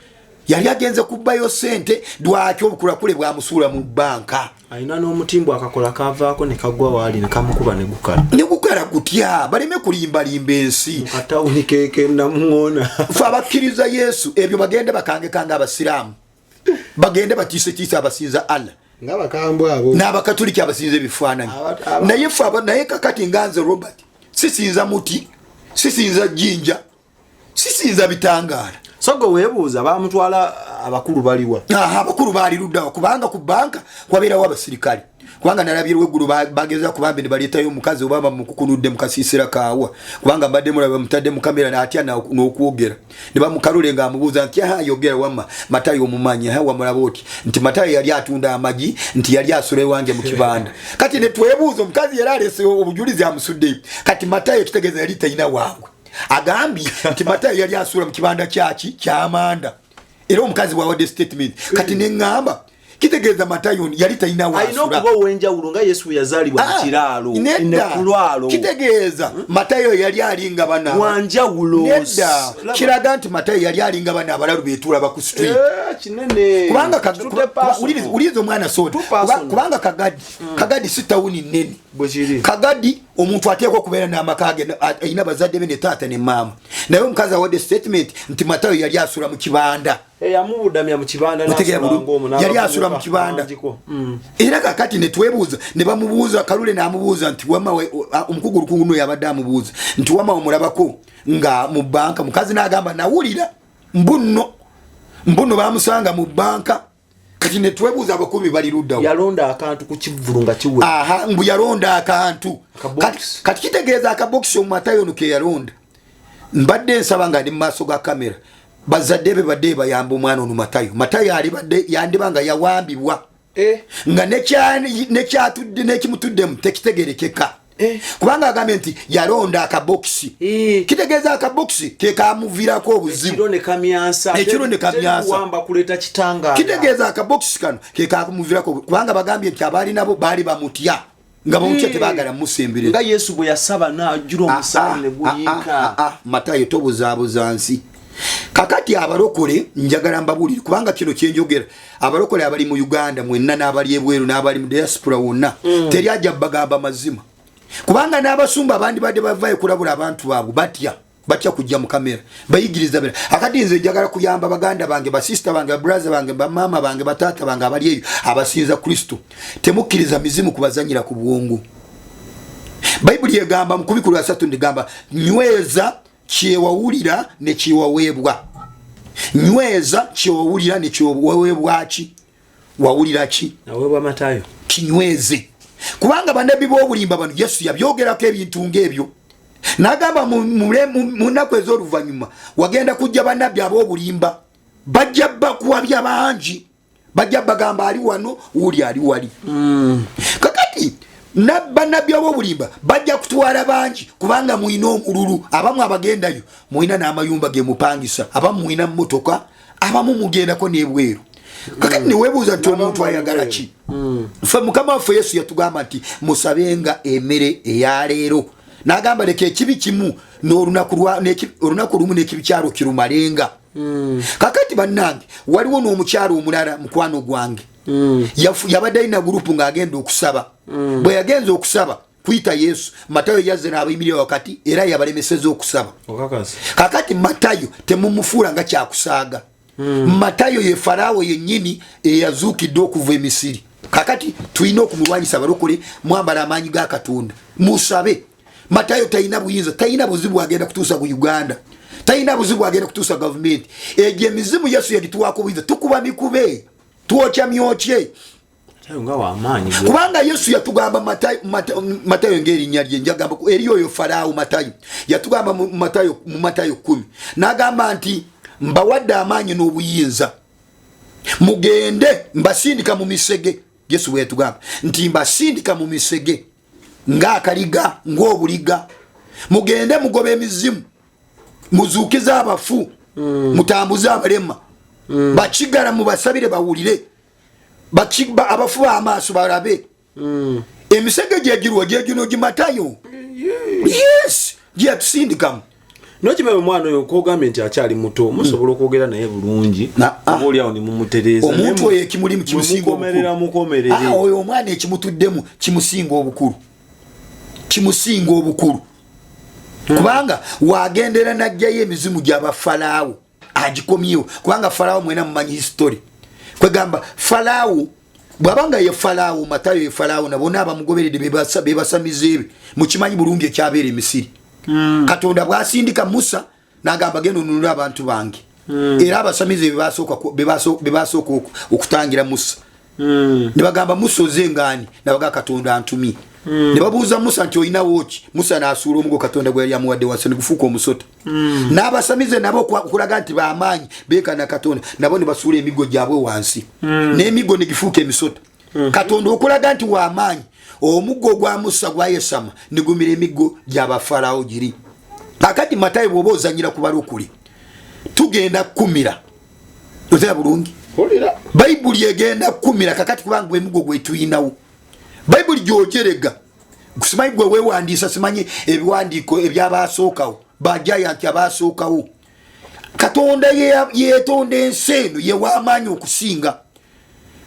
A: yali agenze kubayo sente dwakyo obukulakule bwamusula mu banka
B: aina n'omutimbo akakola kavaako ne kagwa wali ne kamukuba ne gukala
A: gutya baleme kulimba ensi
B: atawuni keke namuona
A: fa bakkiriza Yesu ebyo bagende bakange kanga abasiramu bagende batise abasinza Allah
B: ngabakambwa abo
A: n'abakatoliki abasinze bifaananyi naye kakati nganze Robert sisinza muti sisinza jinja sisinza bitangala
B: sogo webuuza bamutwala abakulu baliwa
A: abakulu bali luddawa kubanga ku banka kwabeera wabasirikali kubanga nalabye weggulu bageza kubambe ne baletayo omukazi obama mukukunudde mukasisira kaawa kubanga mbadde mulaba mutadde mu kamera n'atya n'okwogera ne bamukalule ng'amubuuza nti yogera wamma Matayo omumanyi wamulaba oti nti Matayo yali atunda amagi nti yali asula ewange mu kibanda kati ne twebuuza omukazi yali alese obujulizi amusudde kati Matayo kitegeeza yali talina waabwe agambi nti Matayo yali asula mu kibanda ky'amanda era omukazi wawadde statement kati neŋŋamba kitegeeza Matayo yali talina
B: waasula ayina okuba ow'enjawulo nga Yesu yazaalibwa mu kiraalo nekulwalo
A: kitegeeza Matayo yali alinga bana
B: wanjawulo
A: nedda kiraga nti Matayo yali alinga bana abalalu beetula ba ku street
B: kinene
A: kubanga uliza omwana soda kubanga kagadi si tawuni nnene kagadi omuntu ateekwa okubeera n'amakage ayina bazadde be ne taata ne maama naye omukazi awadde statement nti Matayo yali asula mu kibanda
B: yamubudamya mu kibanda
A: yali asula mu kibanda era kakati ne twebuuza ne bamubuuza Kalule n'amubuuza nti wama omukugu lukungu yabadde amubuuza nti wama omulabako nga mu banka mukazi n'agamba nawulira mbuno bamusanga mu banka kati ne twebuuza abakubi bali luddawo
B: yalonda akantu ku kivulu nga kiwe
A: mbu yalonda akantu kati kitegeeza akabokisi omumatayo nuke yalonda mbadde nsaba nga ndi mu maaso ga kamera bazadde be badde bayamba omwana ono Matayo ali badde yandibanga yawambibwa nga nekyatudde nekimutudde tekitegerekeka kubanga agambye nti yalonda akabokisi kitegeeza akabokisi kekamuvirako obuzibu ekiro ne kamyansa kitegeeza akabokisi kano kekamuvirako kubanga bagambye nti abaali nabo baali bamutya nga bamutya tebagala musemberera
B: nga Yesu bwe yasaba n'ajjula omusaale ne guyinka
A: Matayo tobuzaabuza nsi kakati abalokole njagala mbabulire kubanga kino kyenjogera abalokole abali mu Uganda mwenna n'abali ebweru n'abali mu diaspora wonna teri ajja bagamba mazima kubanga n'abasumba abandi badde bavayo kulabula abantu baabwe batya kujja mu kamera bayigiriza bera akati nze njagala kuyamba baganda bange basista bange brother bange bamama bange batata bange abali eyo abasinza Kristo temukkiriza mizimu kubazanyira ku bwongo Bayibuli egamba mu 13 ndigamba nyweza kyewawulira ne kyewaweebwa nyweza kyewawulira ne kyewaweebwa ki wawulira ki
B: aweebwa Matayo
A: kinyweze kubanga bannabbi b'obulimba bano Yesu yabyogerako ebintu ng'ebyo n'agamba mu nnaku ez'oluvannyuma wagenda kujja bannabbi ab'obulimba bajja bakuwabya bangi bajja bagamba ali wano uli ali wali kakati bannabbi ab'obulimba bajja kutwala bangi kubanga muyina omululu abamu abagendayo muyina n'amayumba ge mupangisa abamu muyina mmotoka abamu mugendako n'ebweru kakati newebuuza nti omuntu ayagala ki ffe Mukama waffe Yesu yatugamba nti musabenga emmere eya leero n'agamba leka ekibi kimu olunaku lumu n'ekibi kyalo kirumalenga kakati bannange waliwo n'omukyalo omulala mukwano gwange yabadde alina gurupu ng'agenda okusaba bwe yagenza okusaba kuyita Yesu Matayo yazze n'abayimirira wakati era yabalemeseza okusaba kakati Matayo temumufuula nga kyakusaaga Matayo ye Farao yennyini eyazuukidde okuva e Misiri kakati tulina okumulwanyisa abalokole mwambala amaanyi ga Katonda musabe Matayo talina buyinza talina buzibu agenda kutuusa ku Uganda talina buzibu agenda kutuusa gavumenti egyo emizimu Yesu yagituwaako buyinza tukuba mikube tuokya myokye kubanga Yesu yatugamba Matayo ng'erinnya lye njagamba eri oyo Farao Matayo yatugamba mu Matayo 10 n'agamba nti mbawadde amaanyi n'obuyinza mugende mbasindika mu misege Yesu bwe yatugamba nti mbasindika mu misege nga akaliga ng'obuliga mugende mugobe emizimu muzuukiza abafu mutambuze abalema bakigala mubasabire bawulire abafu b'amaaso balabe emisege gyegirwa gyegino gimatayo yes gyetusindikamu
B: nokimebe omwana oyo kogambye nti akyali muto musobola okwogera naye bulungi oba oliawo nimumutereeza
A: omuntu oyo ekimulimu
B: kimusinga mukomerere
A: oyo omwana ekimutuddemu kimusinga obukulu kubanga wagendera najjayo emizimu gy'abafalaawo agikomyewo kubanga falaawo mwena mumanyi history kwegamba falaawo bwabanga ye falaawo Matayo ye falaawo nabona abamugoberede bebasamiza ebe mukimanyi bulungi ekyabeera e Misiri Katonda bwasindika Musa nagamba genda onunula abantu bange era abasamize bebasooka okutangira Musa ne bagamba Musa ozengani nabaga Katonda antumi ne babuuza Musa nti oyinawo ki Musa n'asuula omugo Katonda gwe yali amuwadde wansi ne gufuuka omusota n'abasamize nabo okulaga nti bamaanyi beekana Katonda nabo ne basuula emigo gyabwe wansi n'emigo ne gifuuka emisota Katonda okulaga nti wamaanyi omuggo gwa Musa gwayesama nigumira emigo gy'abafalaawo giri akati Matayo bw'oba ozanyira ku balokole tugenda kumira ozera bulungi Bayibuli egenda kumira kakati kubanga emigo gwe tuyinawo Bayibuli gyogerega kusimanyi gwe weewandiisa simanyi ebiwandiiko ebyabasookawo bajayanti abasookawo Katonda yeetonda ensi eno ye w'amaanyi okusinga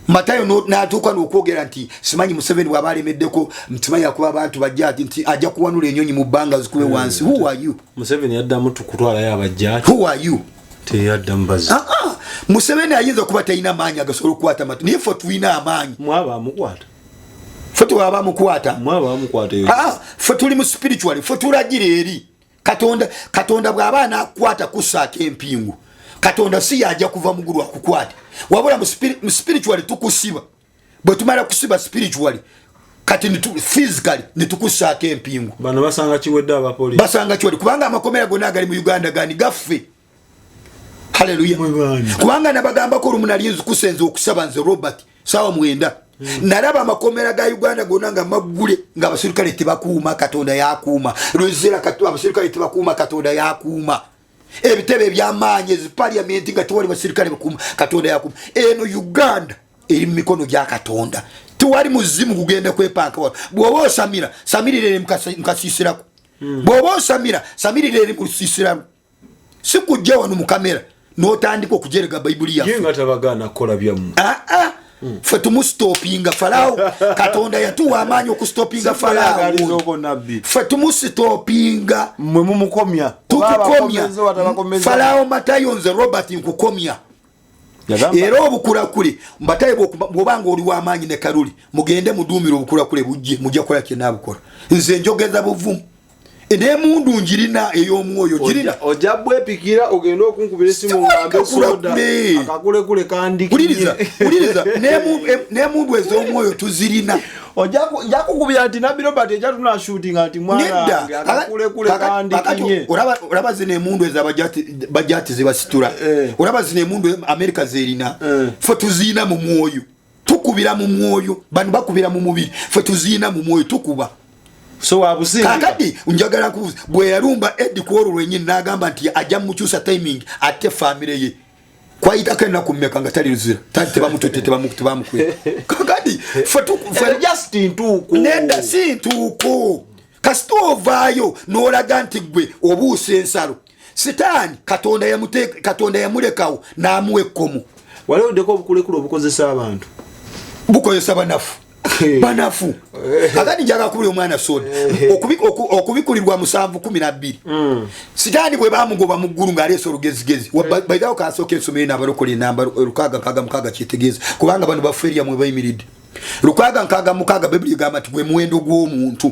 A: Matayo n'atuuka n'okwogera nti simanyi Museveni bw'aba alemeddeko ntimanyi akuba abantu bajjaati nti ajja kuwanula ennyonyi mu bbanga zikube wansi. Who are you?
B: Museveni yaddamu tukutwalayo abajjaati.
A: Who are you?
B: Teyaddamu bazi.
A: Museveni ayinza kuba talina amaanyi agasobola okukwata matu naye ffe tulina amaanyi.
B: Mwaba amukwata.
A: Ffe twaba amukwata.
B: Mwaba amukwata.
A: Ffe tuli mu spiritual ffe tulagira eri. Katonda bw'aba anakukwata kusaaka empingu. Katonda si yajja kuva mugulu akukwata. Wabula mu spiritually tukusiba. Bwe tumala kusiba spiritually kati physically nitukusaaka empingu.
B: Bano basanga kiwedde abapolisi.
A: Basanga kiwedde kubanga amakomera gonna agali mu Uganda gani gaffe. Hallelujah. Kubanga nabagamba ko lumunali nzu kusenza okusaba nze Robert sawa mwenda. Nalaba amakomera ga Uganda gonna nga magule nga abasirikale tebakuuma Katonda yakuuma. Lwezera abasirikale tebakuuma Katonda yakuuma. Ebitebe by'amaanyi ezi parliament nga tuwali basirikale bakuma Katonda yakuuma. Eno Uganda eri mu mikono gya Katonda. Tuwali muzimu kugenda kwepanka wano. Bw'oba osamira samirire mukasisirako. Bw'oba osamira samirire musisirako. Sikujja wano mu kamera n'otandika okujerega Bayibuli yaffe.
B: Yenga tabagana kola byamu.
A: Ffe tumusitopinga Falaawo. Katonda yatuwa amaanyi okustopinga Falaawo. Ffe tumusitopinga.
B: Mmwe mumukomya.
A: Tukukomya. Falaawo Matayo nze Robert nkukomya. Era obukulakule Matayo bw'obanga oli w'amaanyi ne Kaluli mugende muduumire obukulakule bujje mujja kukola kye naabukola. Nze njogeza buvumu. N'emundu njirina ey'omwoyo jirina
B: ojja bwepikira ogenda okunkubira esimu ngambe soda akakulekule kandikiye
A: uliriza n'emundu ez'omwoyo tuzirina
B: ojja kukubira nti Nabbi Robert ejja tuna shooting anti mwana akakulekule kandikiye
A: olaba zino emundu ez'abajati zebasitula olaba zino emundu Amerika zerina ffe tuzirina mu mwoyo tukubira mu mwoyo bano bakubira mu mubiri ffe tuzirina mu mwoyo tukuba.
B: So wabusinga
A: kakati njagala kubuza bwe yarumba Eddie Kworo lwenyini n'agamba nti ajja mukyusa timing ate family ye kwayita kena kumeka nga tali luzira tante bamutotete bamukwe kakati
B: just intuku
A: nenda si intuku kasito ovaayo n'olaga nti gwe obuuse ensalo sitaani Katonda yamulekawo n'amuwa ekkomo
B: waliwo deko obukulekule obukozesa abantu
A: bukozesa banafu akati njaga kubuli omwana soda okubikulirwa 712 sitaani bwe bamugoba mu ggulu ng'aleesa olugezigezi baitawo kasooka ensomero n'abalokole namba 6 kyetegeeza kubanga bano bafeeriya mwe bayimiridde 6 Bibuli egamba nti gwe muwendo gw'omuntu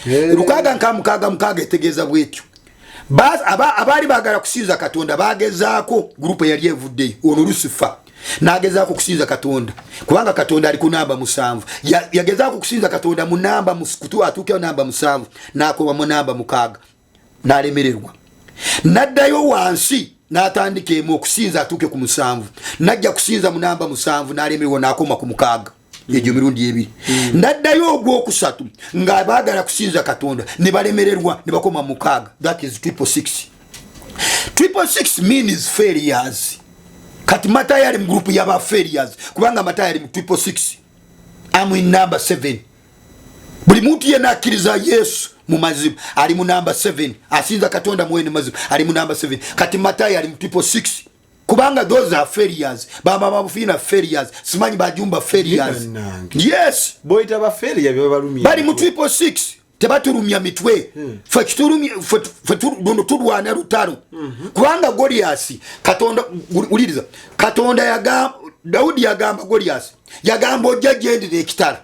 A: 6 etegeeza bwetyo abaali baagala kusinza Katonda bagezaako gurupu eyali evuddeyo ono Lucifer nagezaako kusinza Katonda kubanga Katonda ali ku namba 7 yagezaako kusinza Katonda mu namba kutu atuukeyo namba 7 n'akoba mu namba 6 n'alemererwa n'addayo wansi n'atandika emu okusinza atuuke ku 7 n'ajja kusinza mu namba 7 n'alemererwa n'akoma ku 6 egyo mirundi ebiri ndaddayo ogwokusatu nga baagala kusinza katonda ne balemererwa ne bakoma mukaaga. That is 666. 666 means failures. Kati Matayo ali mu group y'aba failures kubanga Matayo ali mu 666. I'm in number 7. Buli muntu yena akkiriza Yesu mu mazimu ali mu number 7. Asinza katonda mwene mazimu ali mu number 7. Kati Matayo ali mu 666. Kubanga those are failures. Baba babufina failures. Simanyi bajumba failures. Yes.
B: Boyita ba failure byo balumya.
A: Bali mu 666. Tebaturumya mitwe. Fe kiturumya fe turwana rutaro. Kubanga Goliath katonda uliriza. Katonda yagamba Daudi yagamba Goliath. Yagamba ojja gendere ekitala.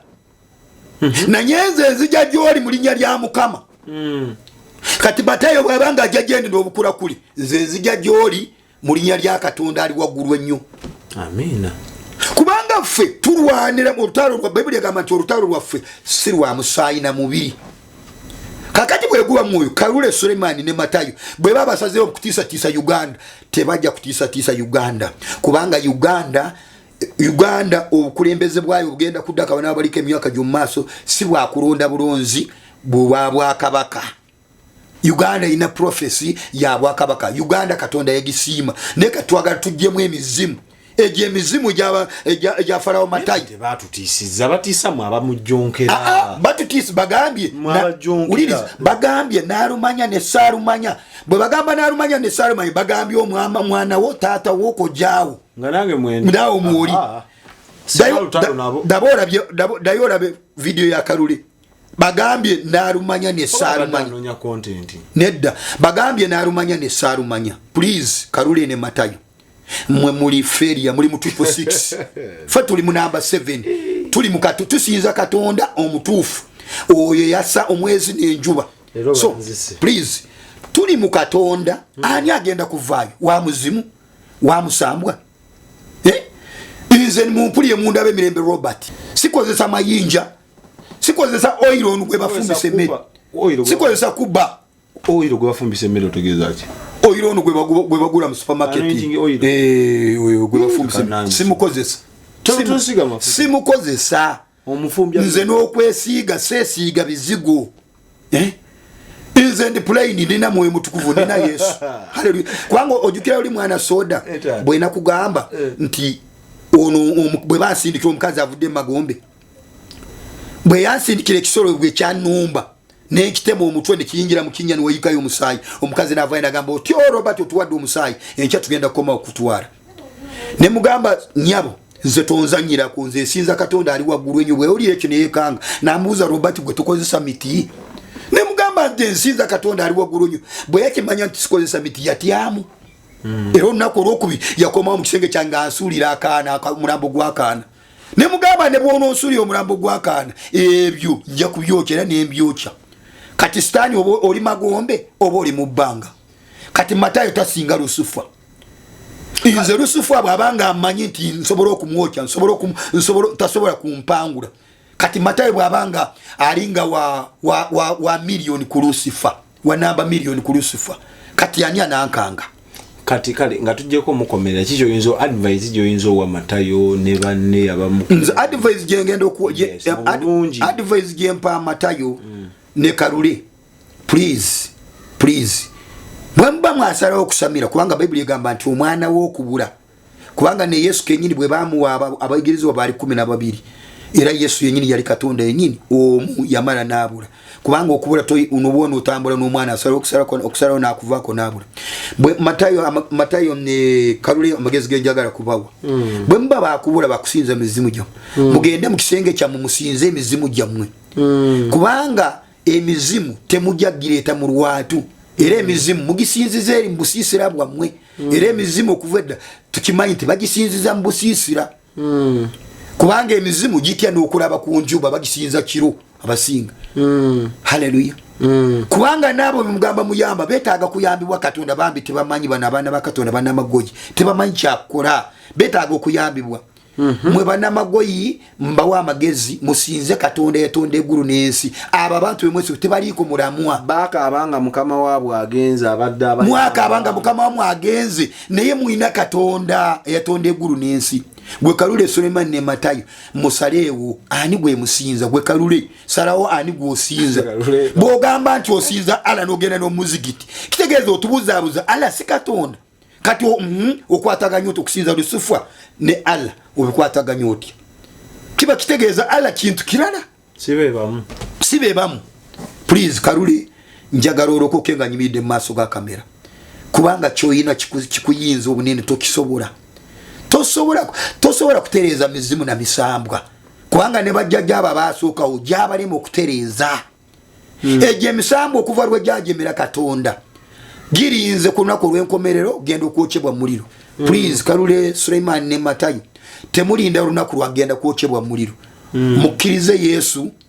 A: Na nyenze nzija gyoli mu linnya lya Mukama. Kati Matayo bwabanga ajja gendere obukula kuli. Nze nzija gyoli mu linnya lya Katonda ali waggulu ennyo.
B: Amina.
A: Kubanga ffe tulwanira mu lutalo lwa Bibuli egamba nti olutalo lwaffe si lwa musaayi na mubiri. Kakati bweguba mwoyo Kalule Sulemani ne Matayo bwe baba basazeewo okutiisatiisa Uganda tebajja kutiisatiisa Uganda kubanga Uganda obukulembeze bwayo bugenda kuddaka bana baliko emyaka gy'omu maaso si bwa kulonda bulonzi bwa kabaka. Uganda ina prophecy ya bwakabaka. Uganda katonda yagisiima ne katwagala tujjemu emizimu egye emizimu ejya Farao Matayo
B: batutiisiza batiisamu abamujjonkera
A: batutiisi bagambye bagambye naalumanya ne saalumanya bwe bagamba naalumanya ne saalumanya bagambye omwana wo taata wo kojaawo
B: nga nange mwene
A: naawo mwoli dayo olabe video ya Kalule bagambye naalumanya ne saalumanya nedda bagambye naalumanya ne saalumanya. Please Kalule ne Matayo mwe muli feria muli mu 666 fa tuli mu number 7 tuli mu katu tusinza katonda omutuufu oyo yassa omwezi n'enjuba. So please tuli mu katonda ani agenda kuvaayo wa muzimu wa musambwa nze mumpuliye munda b'emirembe Robert sikozesa mayinja sikozesa oil onu gwe bafumbisa emmere sikozesa kuba
B: oil gwe bafumbisa emmere otegeeza ki
A: oil onu gwe bagula mu supermarket oyo gwe bafumbisa simukozesa simukozesa
B: omufumbya
A: nze n'okwesiiga seesiiga bizigo nze ndi plain nina mwoyo mutukuvu nina Yesu. Haleluya. Kubanga ojukira oli mwana soda bwe nakugamba nti ono bwe basindikira omukazi avudde Magombe bwe yasindikira ekisolo gwe kyanumba n'ekitema omutwe ne kiyingira mu kinnya niweyikayo omusaayi omukazi n'avaayo n'agamba otyo Robert otuwadde omusaayi enkya tugenda kukoma okutwala ne mugamba nyabo nze tonzanyirako nze esinza katonda ali waggulu ennyo bwe oli ekyo neyeekanga n'amubuuza Robert gwe tukozesa miti ne mugamba nti ensinza katonda ali waggulu nnyo bwe yakimanya nti sikozesa miti yatyamu era olunaku olwokubiri yakomawo mu kisenge kyange ansuulira akaana omulambo gw'akaana ne mugamba ne bw'ononsuulira omulambo gw'akaana ebyo nja kubyokya era nembyokya. Kati sitaani oba oli Magombe oba oli mu bbanga. Kati Matayo tasinga Lusufa. Nze Lusufa bw'abanga amanyi nti nsobola okumwokya tasobola kumpangula. Kati Matayo bw'abanga alinga wa million ku Lusufa wa namba million ku Lusufa kati ani anankanga.
B: Kati kale nga tujjeko mukomerera kikyo yinzo advice gyoyinzo wa Matayo ne banne abamu
A: nze advice gyengenda advice gyempa Matayo ne Kalule please mwemba mwasalawo okusamira kubanga Bayibuli egamba nti omwana w'okubula kubanga ne Yesu kenyini bwe bamuwa abayigirizwa bali 12 era Yesu yenyini yali katonda yenyini omu yamala nabula kubanga okubula toyi unobona otambula n'omwana asala okusalawo nakuvaako nabula. Bwe Matayo ne Kalule amagezi genjagala kubawa bwe mba bakubula bakusinza mizimu gyo mugende mu kisenge kya mumusinze emizimu gyammwe kubanga emizimu temujja gireeta mu lwatu era emizimu mugisinziza eri mu busiisira bwammwe era emizimu okuva edda tukimanyi nti bagisinziza mu busiisira kubanga emizimu gitya n'okulaba ku njuba bagisinza kiro abasinga. Haleluya. Kubanga nabo bimugamba muyamba betaaga kuyambibwa katonda bambi tebamanyi bana abaana ba katonda bana magoyi tebamanyi kyakukola betaaga okuyambibwa. Mwe bana magoyi mbawa amagezi musinze katonda yatonda eggulu n'ensi abo abantu bemwese tebaliiko mulamwa
B: baaka abanga mukama waabwe agenze abadde
A: mwaka abanga mukama waabwe agenze naye mwina katonda yatonda eggulu n'ensi gwe Kalule Suleiman ne Matayo musaleewo ani gwe musinza gwe Kalule salawo ani gwe osinza bw'ogamba nti osinza Allah n'ogenda n'omuzigiti kitegeeza otubuzaabuza Allah si Katonda kati okwataganya oti okusinza Lusufa ne Allah obikwataganya otya kiba kitegeeza Allah kintu kirala sibe bamu please Kalule njagala olokoke nga nyimiridde mu maaso ga kamera kubanga kyoyina kikuyinza obunene tokisobola tosobola kutereeza mizimu na misambwa kubanga ne bajjajja abo abaasookawo gyabalema okutereeza egyo emisambwa okuva lwe gyagemera Katonda girinze ku lunaku olw'enkomerero genda okwokyebwa muliro please Kalule Suleiman ne Matayo temulinda olunaku lwagenda kwokyebwa muliro mukkirize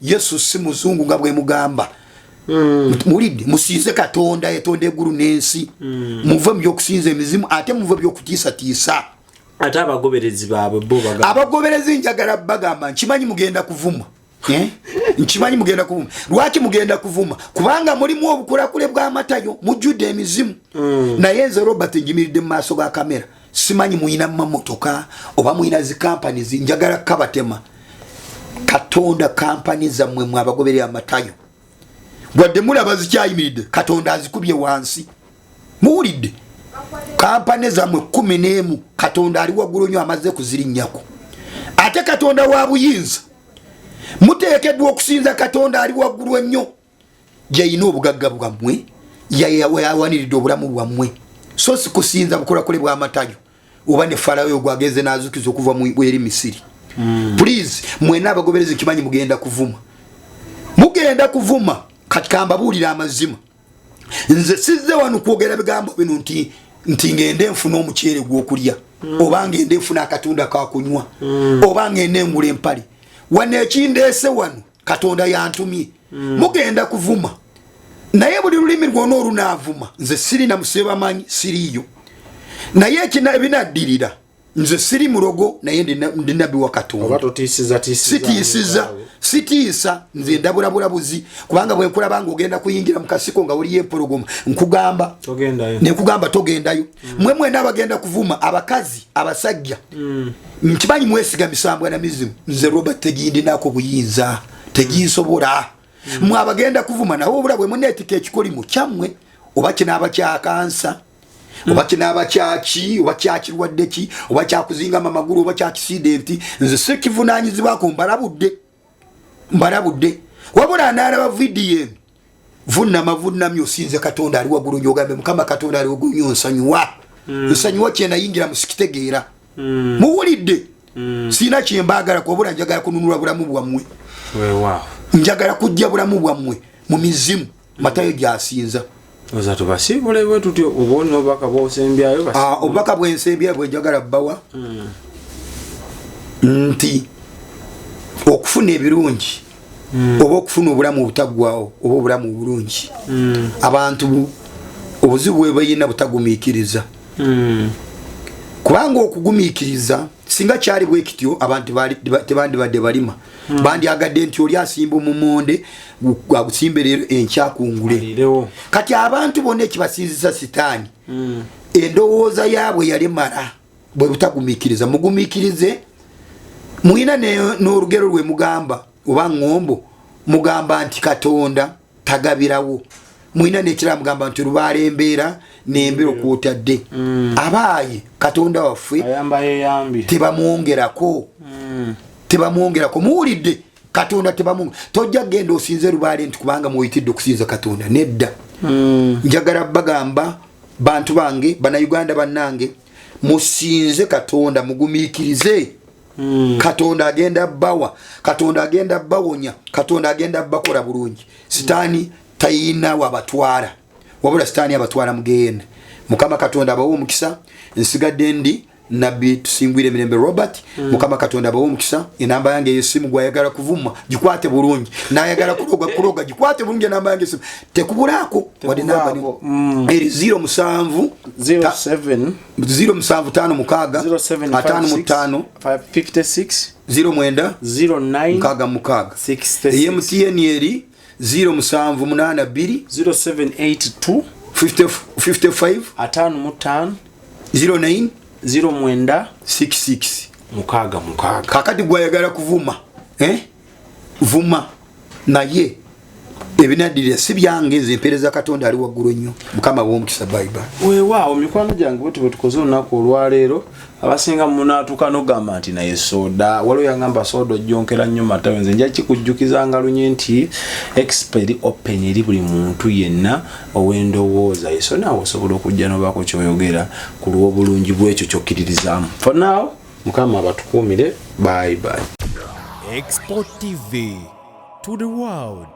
A: Yesu si muzungu nga bwe mugamba mulidde musiize Katonda yetonda eggulu n'ensi muve mu by'okusinza emizimu ate muve by'okutiisatiisa
B: ate abagoberezi baabwe bo
A: abagoberezi njagala bagamba nkimanyi mugenda kuvuma nkimanyi mugenda kuvuma lwaki mugenda kuvuma kubanga mulimu obukulakule bwa Matayo mujjudde emizimu naye nze Robert njimiridde mu maaso ga kamera simanyi muyina mamotoka oba muyina zi companies njagala kabatema Katonda company zammwe mu abagoberezi Matayo wadde mulaba zikyayimiridde Katonda azikubye wansi muwulidde kampani zammwe 11 Katonda ali waggulu nnyo amaze kuzirinnyako ate Katonda wa buyinza muteekeddwa okusinza Katonda ali waggulu ennyo gyeyina obugagga bwammwe yawaniridde obulamu bwammwe so si kusinza bukolakole bwa Matayo oba ne Falawo gwageze n'azukiza okuva mu eri Misiri please mwena abagoberezi kimanyi mugenda kuvuma kati kambabuulira amazima nze sizze wano kwogera bigambo bino nti ngende nfuna omuceere gw'okulya oba ngende nfuna akatunda kakunywa oba ngende ngula empale wano ekindeese wano Katonda yantumye mugenda kuvuma naye buli lulimi lwona olunaavuma nze siri na musebamanyi siriiyo naye ebinaddirira nze siri mulogo naye ndi nabbi wa Katonda sitiisa nze ndabulabulabuzi kubanga bwe nkulabanga ogenda kuyingira mu kasiko nga oliyo empologoma nkugamba togendayo mwe n'abagenda kuvuma abakazi abasajja nkimanyi mwesiga misambwa na mizimu nze Robert tegindinako buyinza teginsobola mwe abagenda kuvuma nawe obula bwe muneetika ekikolimu kyammwe oba kinaaba kya kansa oba kinaaba kyaki oba kyakirwadde ki oba kyakuzingamu amagulu oba kyakisidenti nze sikivunaanyizibwako mbalabudde wabula anaalaba vidiyo vunnamyo osinze Katonda ali waggulu nnyo ogambe Mukama Katonda ali waggulu nnyo nsanyuwa kyenayingira musikitegeera muwulidde siina kyembaagala kwabula njagala kununula bulamu bwammwe njagala kujja bulamu bwammwe mu mizimu Matayo gy'asinza obubaka bwensembyayo bwenjagala bbawa nti okufuna ebirungi oba okufuna obulamu obutaggwaawo oba obulamu obulungi abantu obuzibu bwe bayina butagumiikiriza kubanga okugumiikiriza singa kyali bwe kityo abantu tebandibadde balima bandyagadde nti oli asimba omumonde agusimbe leero enkyakungule kati abantu bonna ekibasinzisa sitaani endowooza yaabwe yali mala bwe butagumiikiriza mugumiikirize muyina n'olugero lwe mugamba oba ngombo mugamba nti Katonda tagabirawo muyina n'ekirala mugamba nti lubaala embeera n'embeera okwotadde abaaye Katonda waffe tebamwongerako muwulidde Katonda tojja genda osinze lubaale nti kubanga muyitidde okusinza Katonda nedda njagala bagamba bantu bange bannayuganda bannange musinze Katonda mugumiikirize Katonda agenda bawa Katonda agenda bawonya Katonda agenda bakola bulungi sitaani tayina wabatwala wabula sitaani abatwala mugenda Mukama Katonda abawo omukisa nsigadde ndi nabbi tusingwire Mirembe Robert Mukama Katonda abawo omukisa enamba yange y'essimu gwayagala kuvuma gikwate bulungi nayagala kuloga gikwate bulungi enamba yange y'essimu tekubulaako wadde namba ni eri 07 07 MTN eri 0782
B: 0782
A: 55
B: 55
A: 09
B: 09
A: 66
B: mukaaga
A: kakati gwayagala kuvuma vuma naye ebinadirira si byange nze mpereza Katonda ali waggulu nnyo mukama w'omukisa Bible
B: weewaawo mikwano gyange bwe tukoze olunaku olwaleero abasinga munaatuka n'ogamba nti naye soda waliwo yangamba soda ojjonkera nnyo matawe nze nja kikujjukizanga lunye nti expert open eri buli muntu yenna ow'endowooza so naawe osobola okujja n'obaako kyoyogera ku lw'obulungi bw'ekyo ky'okkiririzaamu for now mukama abatukuumire bye.
C: Export TV to the world.